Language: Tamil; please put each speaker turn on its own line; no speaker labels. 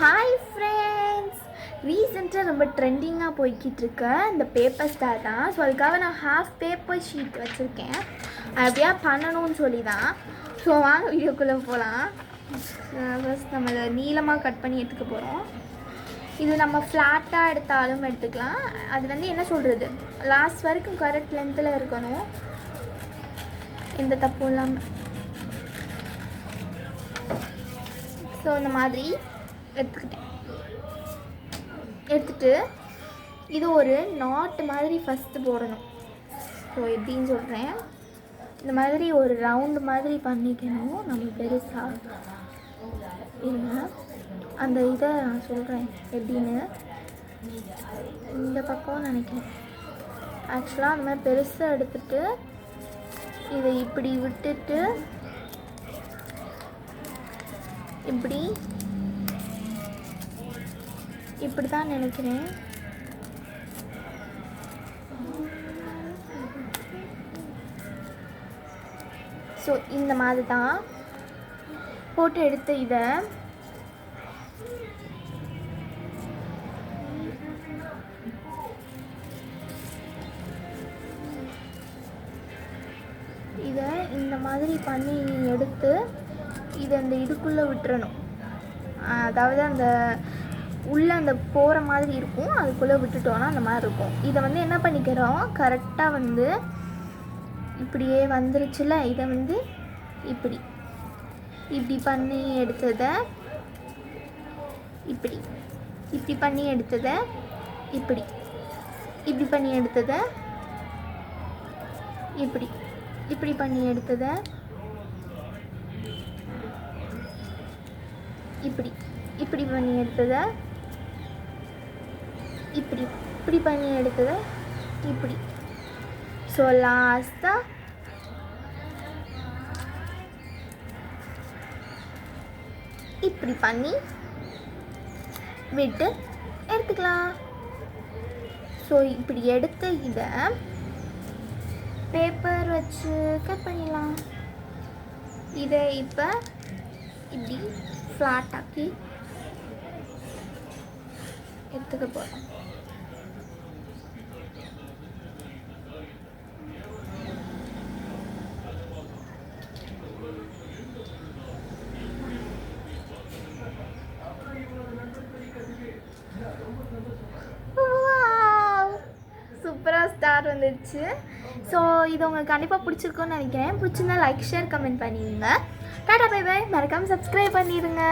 ஹாய் ஃப்ரெண்ட்ஸ், ரீசெண்டாக ரொம்ப ட்ரெண்டிங்காக போய்கிட்டு இருக்க இந்த பேப்பர் ஸ்டார் தான். ஸோ அதுக்காக நான் ஹாஃப் பேப்பர் ஷீட் வச்சுருக்கேன். அப்படியா பண்ணணும்னு சொல்லி தான். ஸோ வாங்க வீடியோக்குள்ளே போகலாம். ஃபஸ்ட் நம்ம இதை நீளமாக கட் பண்ணி எடுத்துக்க போகிறோம். இது நம்ம ஃப்ளாட்டாக எடுத்தாலும் எடுத்துக்கலாம். அது வந்து என்ன சொல்கிறது, லாஸ்ட் வரைக்கும் கரெக்ட் லென்த்தில் இருக்கணும், எந்த தப்பும் இல்லாமல். ஸோ இந்த மாதிரி எடுத்துட்டு இது ஒரு நாட்டு மாதிரி ஃபஸ்ட்டு போடணும். ஸோ எப்படின்னு சொல்கிறேன், இந்த மாதிரி ஒரு ரவுண்டு மாதிரி பண்ணிக்கணும். நம்ம பெருசாக இருங்க, அந்த இதை நான் சொல்கிறேன் எப்படின்னு. இந்த பக்கம் நினைக்கிறேன் ஆக்சுவலாக அந்த மாதிரி பெருசாக எடுத்துகிட்டு இதை இப்படி விட்டுட்டு இப்படி தான் நினைக்கிறேன். ஸோ இந்த மாதிரி தான் போட்டு எடுத்து இதை இந்த மாதிரி பண்ணி எடுத்து இதை அந்த இதுக்குள்ளே விட்டுறணும். அதாவது அந்த உள்ளே அந்த போகிற மாதிரி இருக்கும், அதுக்குள்ளே விட்டுட்டோன்னா அந்த மாதிரி இருக்கும். இதை வந்து என்ன பண்ணிக்கிறோம், கரெக்டாக வந்து இப்படியே வந்துருச்சுல, இதை வந்து இப்படி பண்ணி எடுத்ததை இப்படி பண்ணி எடுத்ததை இப்படி பண்ணி எடுத்ததை இப்படி பண்ணி எடுத்ததை இப்படி பண்ணி எடுத்ததை இப்படி பண்ணி எடுத்ததை இப்படி. ஸோ லாஸ்ட்டாக இப்படி பண்ணி விட்டு எடுத்துக்கலாம். ஸோ இப்படி எடுத்த இதை பேப்பர் வச்சு கட் பண்ணிடலாம். இதை இப்போ இப்படி ஃப்ளாட் ஆக்கி எடுத்துக்க போகிறோம். சூப்பராக ஸ்டார் வந்துடுச்சு. ஸோ இது உங்களுக்கு கண்டிப்பாக பிடிச்சிருக்குன்னு நினைக்கிறேன். பிடிச்சிருந்தா லைக், ஷேர், கமெண்ட் பண்ணிடுங்க. டாடா, பை பை. மறக்காமல் சப்ஸ்கிரைப் பண்ணிடுங்க.